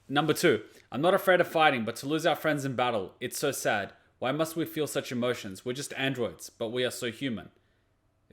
Number 2. I'm not afraid of fighting, but to lose our friends in battle, it's so sad. Why must we feel such emotions? We're just androids, but we are so human.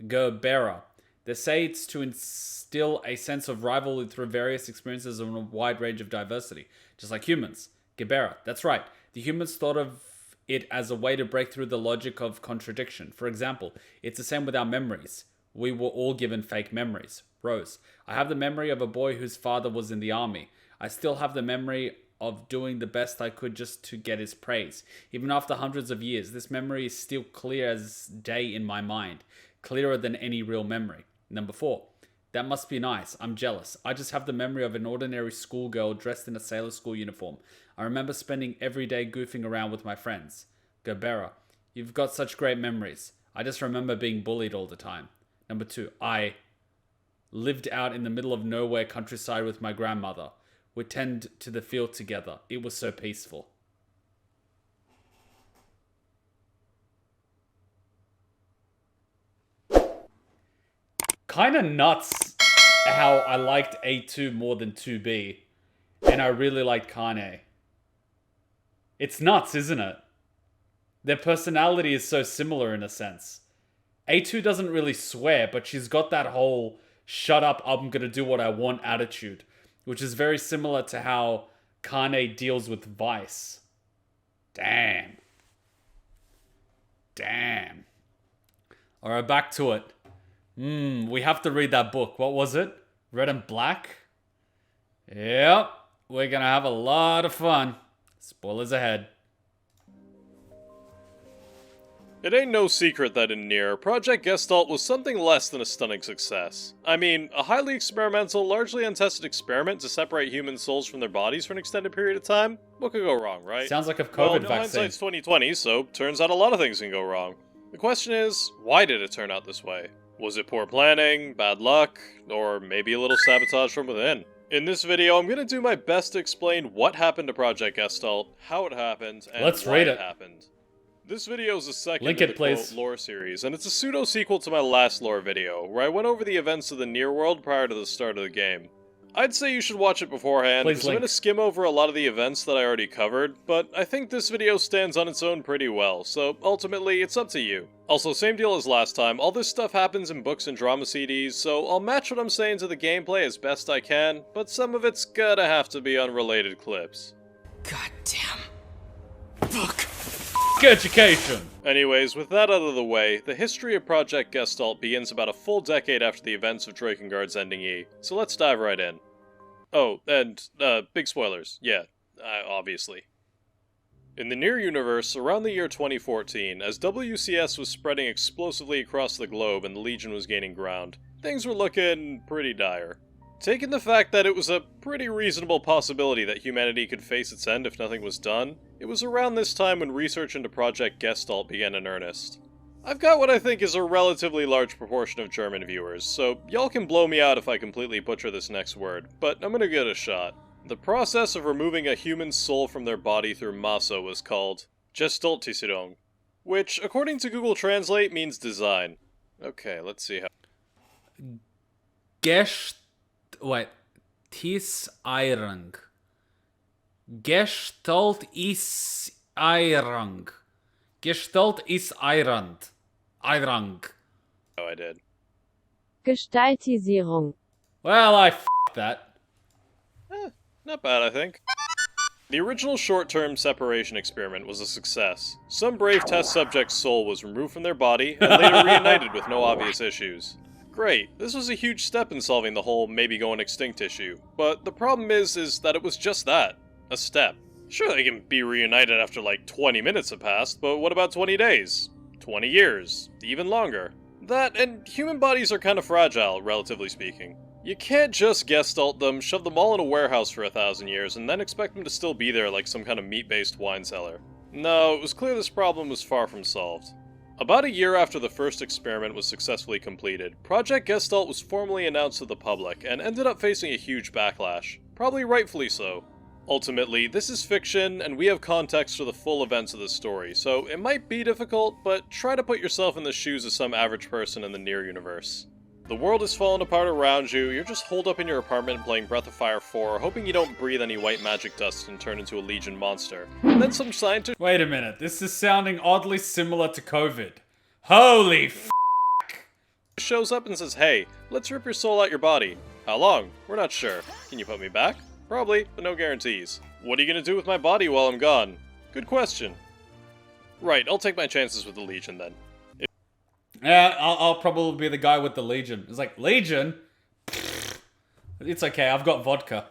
Gerbera. They say it's to instill a sense of rivalry through various experiences and a wide range of diversity, just like humans. Gerbera. That's right. The humans thought of it as a way to break through the logic of contradiction. For example, it's the same with our memories. We were all given fake memories. Rose. I have the memory of a boy whose father was in the army. I still have the memory of doing the best I could just to get his praise. Even after hundreds of years, this memory is still clear as day in my mind. Clearer than any real memory. Number 4. That must be nice. I'm jealous. I just have the memory of an ordinary schoolgirl dressed in a sailor school uniform. I remember spending every day goofing around with my friends. Gerbera. You've got such great memories. I just remember being bullied all the time. Number 2. I lived out in the middle of nowhere countryside with my grandmother. We tend to the field together. It was so peaceful. Kind of nuts how I liked A2 more than 2B. And I really liked Kane. It's nuts, isn't it? Their personality is so similar in a sense. A2 doesn't really swear, but she's got that whole shut up, I'm gonna do what I want attitude, which is very similar to how Kane deals with Vice. Damn. Alright, back to it. We have to read that book. What was it? Red and Black? Yep. We're gonna have a lot of fun. Spoilers ahead. It ain't no secret that in NieR, Project Gestalt was something less than a stunning success. I mean, a highly experimental, largely untested experiment to separate human souls from their bodies for an extended period of time? What could go wrong, right? Sounds like a COVID well, vaccine. Hindsight's 2020, so turns out a lot of things can go wrong. The question is, why did it turn out this way? Was it poor planning, bad luck, or maybe a little sabotage from within? In this video, I'm gonna do my best to explain what happened to Project Gestalt, how it happened, and why it happened. This video is the second in the quote lore series, and it's a pseudo-sequel to my last lore video, where I went over the events of the NieR world prior to the start of the game. I'd say you should watch it beforehand, because I'm going to skim over a lot of the events that I already covered, but I think this video stands on its own pretty well, so ultimately, it's up to you. Also, same deal as last time, all this stuff happens in books and drama CDs, so I'll match what I'm saying to the gameplay as best I can, but some of it's gonna have to be unrelated clips. Goddamn book. Education! Anyways, with that out of the way, the history of Project Gestalt begins about a full decade after the events of Drakengard's Ending E, so let's dive right in. Oh, and, big spoilers, yeah, obviously. In the NieR universe, around the year 2014, as WCS was spreading explosively across the globe and the Legion was gaining ground, things were looking pretty dire. Taking the fact that it was a pretty reasonable possibility that humanity could face its end if nothing was done, it was around this time when research into Project Gestalt began in earnest. I've got what I think is a relatively large proportion of German viewers, so y'all can blow me out if I completely butcher this next word, but I'm gonna give it a shot. The process of removing a human's soul from their body through Masa was called Gestaltisierung, which, according to Google Translate, means design. Okay, let's see how... Tisierung. Gestalt is Eirung. Gestalt is Eirung. Oh, I did. Gestaltisierung. Well, I f***ed that. Not bad, I think. The original short-term separation experiment was a success. Some brave test subject's soul was removed from their body, and later reunited with no obvious issues. Great, this was a huge step in solving the whole maybe going extinct issue, but the problem is that it was just that. A step. Sure, they can be reunited after like 20 minutes have passed, but what about 20 days? 20 years? Even longer? That, and human bodies are kind of fragile, relatively speaking. You can't just gestalt them, shove them all in a warehouse for 1,000 years, and then expect them to still be there like some kind of meat-based wine cellar. No, it was clear this problem was far from solved. About a year after the first experiment was successfully completed, Project Gestalt was formally announced to the public, and ended up facing a huge backlash. Probably rightfully so. Ultimately, this is fiction, and we have context for the full events of the story, so it might be difficult, but try to put yourself in the shoes of some average person in the NieR universe. The world is falling apart around you, you're just holed up in your apartment playing Breath of Fire 4, hoping you don't breathe any white magic dust and turn into a Legion monster. And then some scientist Wait a minute, this is sounding oddly similar to COVID. Holy f***. shows up and says, "Hey, let's rip your soul out your body." How long? We're not sure. Can you put me back? Probably, but no guarantees. What are you gonna do with my body while I'm gone? Good question. Right, I'll take my chances with the Legion then. Yeah, I'll probably be the guy with the Legion. It's like, Legion? It's okay, I've got vodka.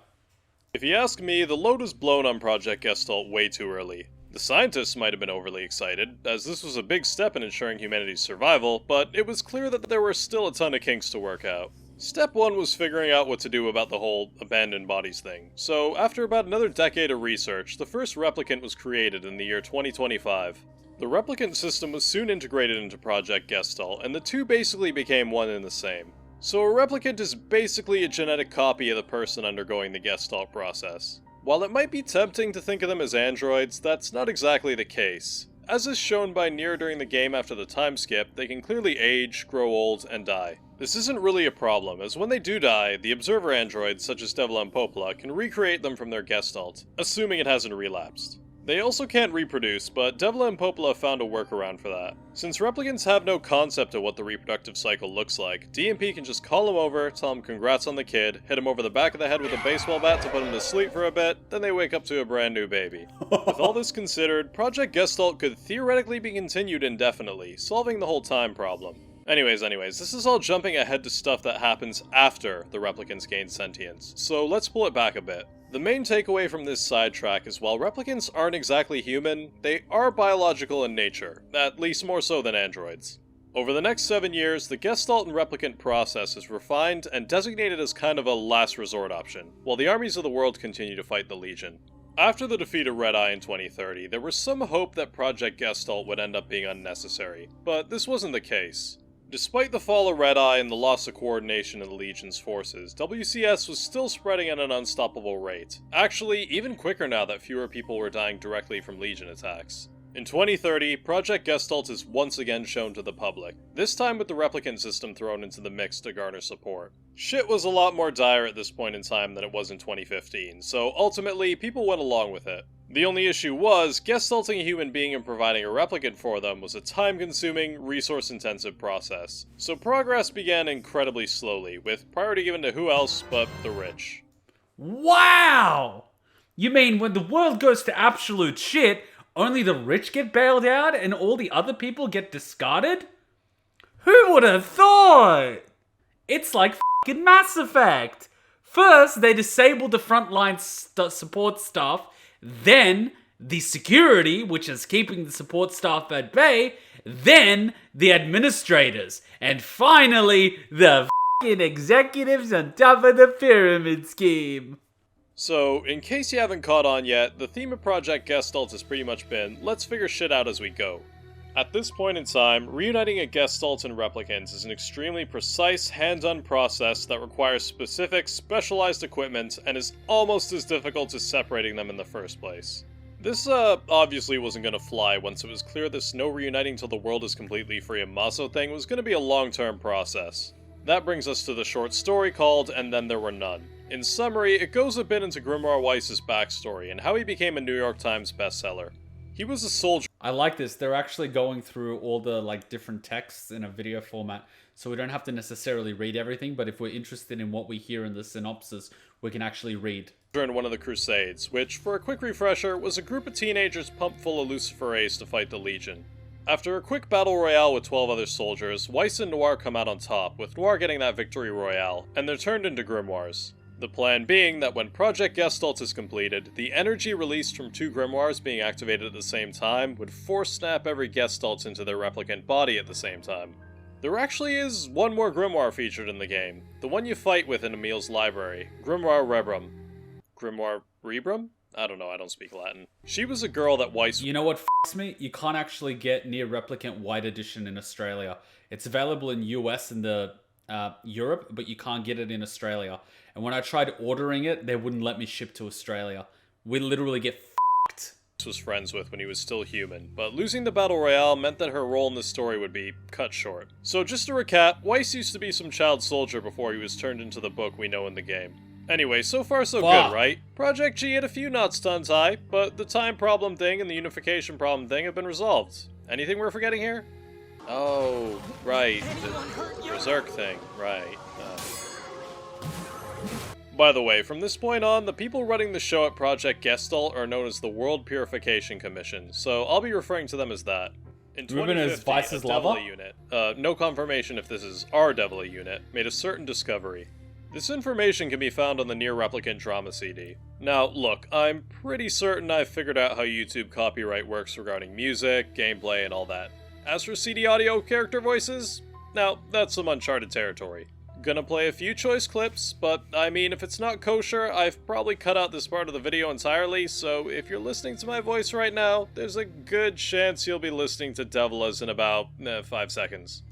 If you ask me, the load was blown on Project Gestalt way too early. The scientists might have been overly excited, as this was a big step in ensuring humanity's survival, but it was clear that there were still a ton of kinks to work out. Step 1 was figuring out what to do about the whole abandoned bodies thing. So, after about another decade of research, the first replicant was created in the year 2025. The replicant system was soon integrated into Project Gestalt, and the two basically became one and the same. So a replicant is basically a genetic copy of the person undergoing the Gestalt process. While it might be tempting to think of them as androids, that's not exactly the case. As is shown by NieR during the game after the time skip, they can clearly age, grow old, and die. This isn't really a problem, as when they do die, the observer androids, such as Devil and Popla, can recreate them from their Gestalt, assuming it hasn't relapsed. They also can't reproduce, but Devil and Popla found a workaround for that. Since replicants have no concept of what the reproductive cycle looks like, DMP can just call them over, tell them congrats on the kid, hit him over the back of the head with a baseball bat to put him to sleep for a bit, then they wake up to a brand new baby. With all this considered, Project Gestalt could theoretically be continued indefinitely, solving the whole time problem. Anyways, this is all jumping ahead to stuff that happens after the replicants gain sentience, so let's pull it back a bit. The main takeaway from this sidetrack is while replicants aren't exactly human, they are biological in nature, at least more so than androids. Over the next 7 years, the Gestalt and replicant process is refined and designated as kind of a last resort option, while the armies of the world continue to fight the Legion. After the defeat of Red Eye in 2030, there was some hope that Project Gestalt would end up being unnecessary, but this wasn't the case. Despite the fall of Red Eye and the loss of coordination in the Legion's forces, WCS was still spreading at an unstoppable rate. Actually, even quicker now that fewer people were dying directly from Legion attacks. In 2030, Project Gestalt is once again shown to the public, this time with the replicant system thrown into the mix to garner support. Shit was a lot more dire at this point in time than it was in 2015, so ultimately, people went along with it. The only issue was, gestalting a human being and providing a replicant for them was a time-consuming, resource-intensive process. So progress began incredibly slowly, with priority given to who else but the rich. Wow! You mean when the world goes to absolute shit, only the rich get bailed out and all the other people get discarded? Who would have thought? It's like f***ing Mass Effect. First, they disable the frontline support staff, then the security, which is keeping the support staff at bay, then the administrators, and finally the f***ing executives on top of the pyramid scheme. So, in case you haven't caught on yet, the theme of Project Gestalt has pretty much been, let's figure shit out as we go. At this point in time, reuniting a Gestalt and replicants is an extremely precise, hand-done process that requires specific, specialized equipment and is almost as difficult as separating them in the first place. This, obviously wasn't gonna fly once it was clear this no reuniting till the world is completely free of Maso thing was gonna be a long-term process. That brings us to the short story called And Then There Were None. In summary, it goes a bit into Grimoire Weiss's backstory and how he became a New York Times bestseller. He was a soldier. I like this. They're actually going through all the different texts in a video format, so we don't have to necessarily read everything, but if we're interested in what we hear in the synopsis, we can actually read. In one of the Crusades, which, for a quick refresher, was a group of teenagers pumped full of Luciferaes to fight the Legion. After a quick battle royale with 12 other soldiers, Weiss and Noir come out on top, with Noir getting that victory royale, and they're turned into Grimoires. The plan being that when Project Gestalt is completed, the energy released from 2 Grimoires being activated at the same time would force snap every Gestalt into their replicant body at the same time. There actually is one more Grimoire featured in the game, the one you fight with in Emil's library, Grimoire Rebrum. Grimoire Rebrum? I don't know, I don't speak Latin. She was a girl that Weiss... You know what f***s me? You can't actually get NieR Replicant White Edition in Australia. It's available in US and Europe, but you can't get it in Australia. And when I tried ordering it, they wouldn't let me ship to Australia. We literally get f***ed. was friends with when he was still human, but losing the Battle Royale meant that her role in the story would be cut short. So just to recap, Weiss used to be some child soldier before he was turned into the book we know in the game. Anyway, so far so good, right? Project G had a few knots to untie, but the time problem thing and the unification problem thing have been resolved. Anything we're forgetting here? Oh, right, the Berserk thing, right. By the way, from this point on, the people running the show at Project Gestalt are known as the World Purification Commission, so I'll be referring to them as that. In Ruben is 2050, Weiss's a lover? Devil unit, no confirmation if this is our Devil unit, made a certain discovery. This information can be found on the NieR Replicant drama CD. Now, look, I'm pretty certain I've figured out how YouTube copyright works regarding music, gameplay, and all that. As for CD audio character voices, now, that's some uncharted territory. Gonna play a few choice clips, but I mean, if it's not kosher, I've probably cut out this part of the video entirely, so if you're listening to my voice right now, there's a good chance you'll be listening to Devilas in about 5 seconds.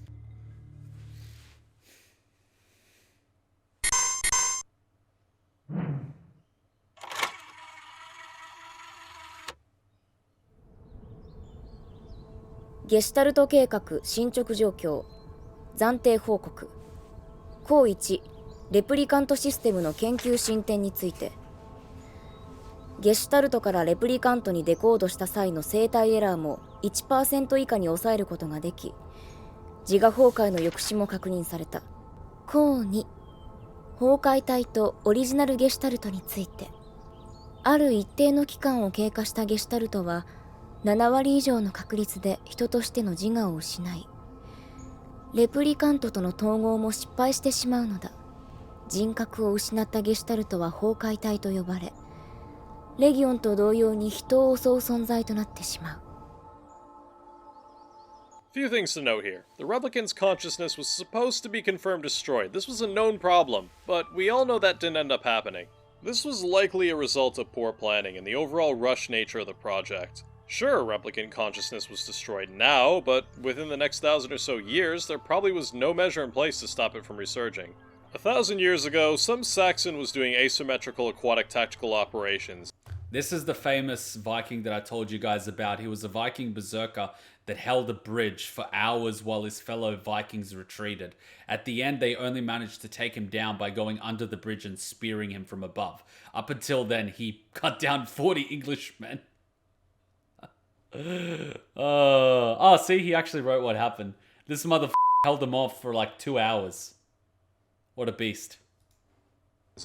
ゲシュタルト計画進捗状況暫定報告項1レプリカントシステムの研究進展についてゲシュタルトからレプリカントにデコードした際の生体エラーも 1% 以下に抑えることができ自我崩壊の抑止も確認された項2崩壊体とオリジナルゲシュタルトについてある一定の期間を経過したゲシュタルトは7割以上の確率で人としての自我を失いレプリカントとの統合も失敗してしまうのだ人格を失ったゲシュタルトは崩壊体と呼ばれレギオンと同様に人を襲う存在となってしまう Few things to note here. The replicant's consciousness was supposed to be confirmed destroyed. This was a known problem, but we all know that didn't end up happening. This was likely a result of poor planning and the overall rush nature of the project. Sure, replicant consciousness was destroyed now, but within the next 1,000 or so years, there probably was no measure in place to stop it from resurging. 1,000 years ago, some Saxon was doing asymmetrical aquatic tactical operations. This is the famous Viking that I told you guys about. He was a Viking berserker that held a bridge for hours while his fellow Vikings retreated. At the end, they only managed to take him down by going under the bridge and spearing him from above. Up until then, he cut down 40 Englishmen. See, he actually wrote what happened. This motherfucker held them off for like 2 hours. What a beast.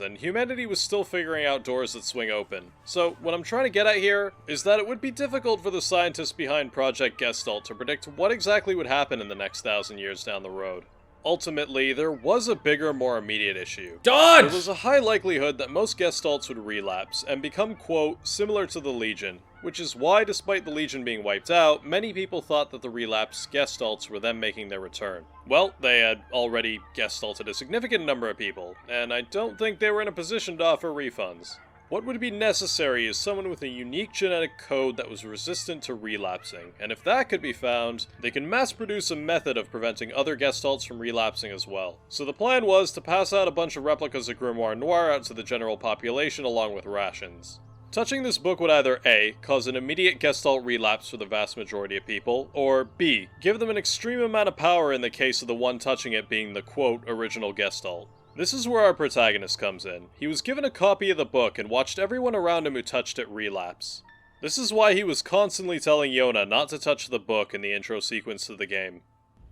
And humanity was still figuring out doors that swing open. So, what I'm trying to get at here is that it would be difficult for the scientists behind Project Gestalt to predict what exactly would happen in the next 1,000 years down the road. Ultimately, there was a bigger, more immediate issue. Dodge! There was a high likelihood that most Gestalts would relapse and become, quote, similar to the Legion, which is why, despite the Legion being wiped out, many people thought that the relapsed Gestalts were them making their return. Well, they had already Gestalted a significant number of people, and I don't think they were in a position to offer refunds. What would be necessary is someone with a unique genetic code that was resistant to relapsing, and if that could be found, they can mass-produce a method of preventing other Gestalts from relapsing as well. So the plan was to pass out a bunch of replicas of Grimoire Noir out to the general population along with rations. Touching this book would either A, cause an immediate Gestalt relapse for the vast majority of people, or B, give them an extreme amount of power in the case of the one touching it being the quote, original Gestalt. This is where our protagonist comes in. He was given a copy of the book and watched everyone around him who touched it relapse. This is why he was constantly telling Yona not to touch the book in the intro sequence to the game.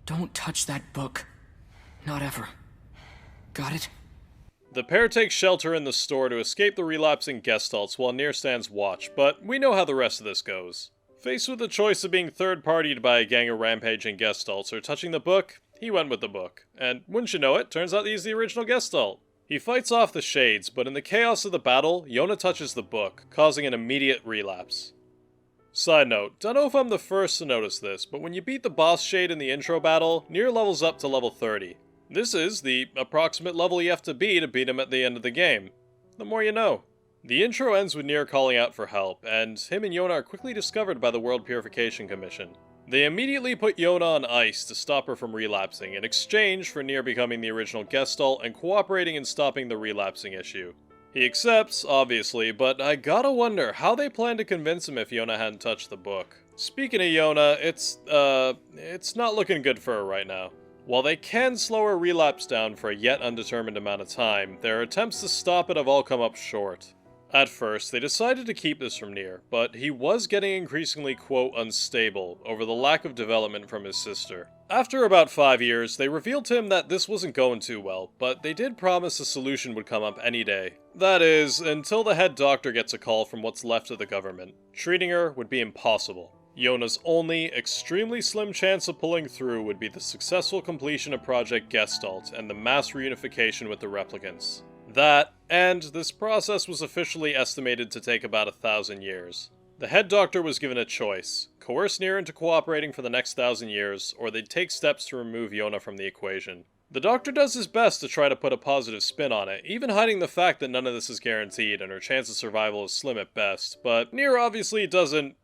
Don't touch that book. Not ever. Got it? The pair take shelter in the store to escape the relapsing Gestalts while NieR stands watch, but we know how the rest of this goes. Faced with the choice of being third-partied by a gang of rampaging Gestalts or touching the book, he went with the book. And wouldn't you know it, turns out he's the original Gestalt. He fights off the shades, but in the chaos of the battle, Yona touches the book, causing an immediate relapse. Side note, don't know if I'm the first to notice this, but when you beat the boss shade in the intro battle, NieR levels up to level 30. This is the approximate level you have to beat him at the end of the game. The more you know. The intro ends with NieR calling out for help, and him and Yona are quickly discovered by the World Purification Commission. They immediately put Yona on ice to stop her from relapsing, in exchange for NieR becoming the original Gestalt and cooperating in stopping the relapsing issue. He accepts, obviously, but I gotta wonder how they plan to convince him if Yona hadn't touched the book. Speaking of Yona, it's not looking good for her right now. While they can slow her relapse down for a yet undetermined amount of time, their attempts to stop it have all come up short. At first, they decided to keep this from NieR, but he was getting increasingly, quote, unstable over the lack of development from his sister. After about 5 years, they revealed to him that this wasn't going too well, but they did promise a solution would come up any day. That is, until the head doctor gets a call from what's left of the government. Treating her would be impossible. Yona's only, extremely slim chance of pulling through would be the successful completion of Project Gestalt and the mass reunification with the replicants. That, and this process was officially estimated to take about 1,000 years. The head doctor was given a choice: coerce NieR into cooperating for the next 1,000 years, or they'd take steps to remove Yona from the equation. The doctor does his best to try to put a positive spin on it, even hiding the fact that none of this is guaranteed and her chance of survival is slim at best, but NieR obviously doesn't,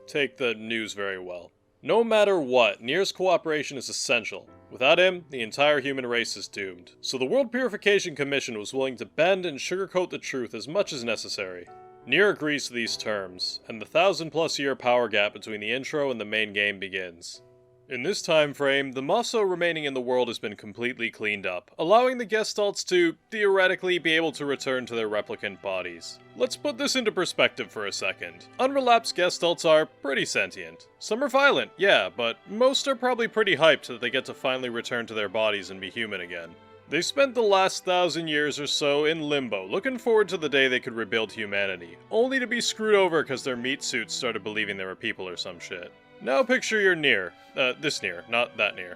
take the news very well. No matter what, NieR's cooperation is essential. Without him, the entire human race is doomed. So the World Purification Commission was willing to bend and sugarcoat the truth as much as necessary. NieR agrees to these terms, and the 1,000+ year power gap between the intro and the main game begins. In this time frame, the Mosso remaining in the world has been completely cleaned up, allowing the Gestalts to, theoretically, be able to return to their replicant bodies. Let's put this into perspective for a second. Unrelapsed Gestalts are pretty sentient. Some are violent, yeah, but most are probably pretty hyped that they get to finally return to their bodies and be human again. They spent the last 1,000 years or so in limbo, looking forward to the day they could rebuild humanity, only to be screwed over because their meat suits started believing they were people or some shit. Now picture your NieR. This NieR, not that NieR.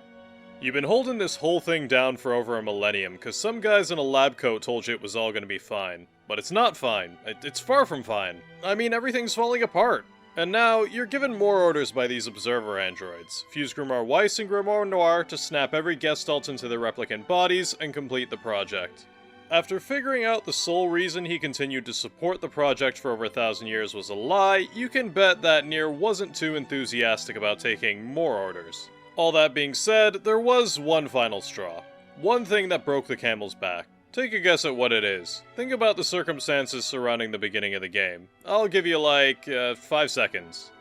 You've been holding this whole thing down for over a millennium, because some guys in a lab coat told you it was all gonna be fine. But it's not fine. It's far from fine. I mean, everything's falling apart. And now, you're given more orders by these observer androids. Fuse Grimoire Weiss and Grimoire Noir to snap every Gestalt into their replicant bodies and complete the project. After figuring out the sole reason he continued to support the project for over 1,000 years was a lie, you can bet that NieR wasn't too enthusiastic about taking more orders. All that being said, there was one final straw. One thing that broke the camel's back. Take a guess at what it is. Think about the circumstances surrounding the beginning of the game. I'll give you 5 seconds.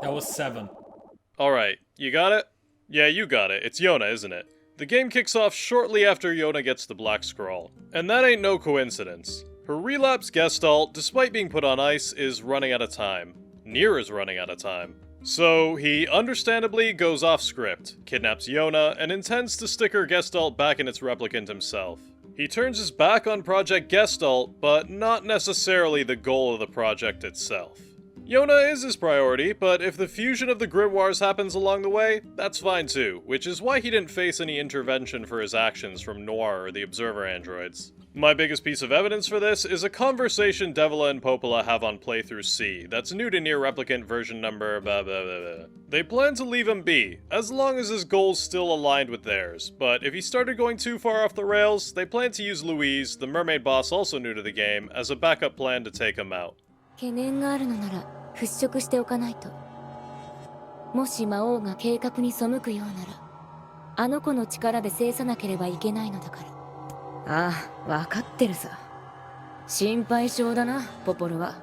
That was 7. Alright, you got it? Yeah, you got it. It's Yona, isn't it? The game kicks off shortly after Yona gets the Black Scroll. And that ain't no coincidence. Her relapse Gestalt, despite being put on ice, is running out of time. NieR is running out of time. So, he understandably goes off script, kidnaps Yona, and intends to stick her Gestalt back in its replicant himself. He turns his back on Project Gestalt, but not necessarily the goal of the project itself. Yona is his priority, but if the fusion of the Grimoires happens along the way, that's fine too, which is why he didn't face any intervention for his actions from Noir or the Observer androids. My biggest piece of evidence for this is a conversation Devila and Popola have on Playthrough C that's new to NieR Replicant version number blah blah blah blah. They plan to leave him be, as long as his goals still aligned with theirs, but if he started going too far off the rails, they plan to use Louise, the mermaid boss also new to the game, as a backup plan to take him out. 懸念があるのなら払拭しておかないと。もし魔王が計画に背くようなら、あの子の力で制さなければいけないのだから。ああ、わかってるさ。心配性だな、ポポルは。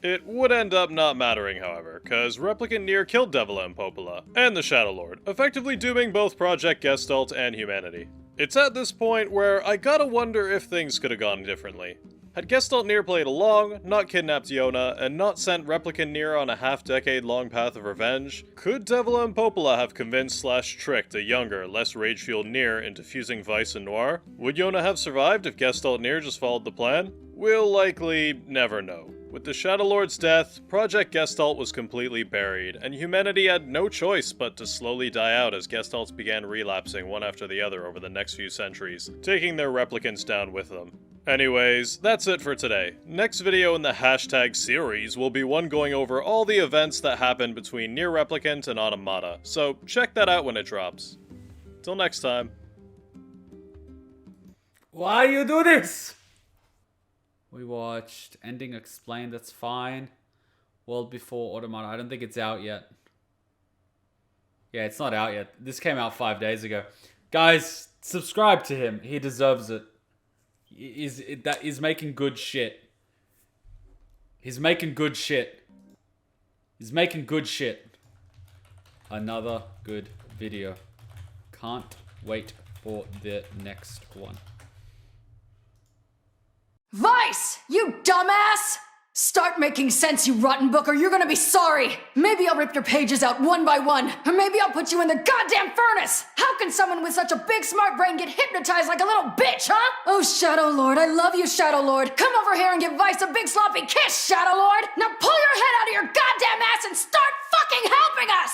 It would end up not mattering, however, cause Replicant NieR killed Devila and Popola, and the Shadow Lord, effectively dooming both Project Gestalt and humanity. It's at this point where I gotta wonder if things could have gone differently. Had Gestalt NieR played along, not kidnapped Yona, and not sent Replicant NieR on a half-decade-long path of revenge, could Devila and Popola have convinced/tricked a younger, less rage-fueled NieR into fusing Weiss and Noir? Would Yona have survived if Gestalt NieR just followed the plan? We'll likely never know. With the Shadow Lord's death, Project Gestalt was completely buried, and humanity had no choice but to slowly die out as Gestalts began relapsing one after the other over the next few centuries, taking their replicants down with them. Anyways, that's it for today. Next video in the hashtag series will be one going over all the events that happened between NieR Replicant and Automata, so check that out when it drops. Till next time. Why you do this? We watched Ending Explained, that's fine. World Before Automata, I don't think it's out yet. Yeah, it's not out yet. This came out 5 days ago. Guys, subscribe to him. He deserves it. He's making good shit. He's making good shit. He's making good shit. Another good video. Can't wait for the next one. Vice! You dumbass! Start making sense, you rotten book, or you're gonna be sorry! Maybe I'll rip your pages out one by one, or maybe I'll put you in the goddamn furnace! How can someone with such a big smart brain get hypnotized like a little bitch, huh? Oh, Shadow Lord, I love you, Shadow Lord! Come over here and give Vice a big sloppy kiss, Shadow Lord! Now pull your head out of your goddamn ass and start fucking helping us!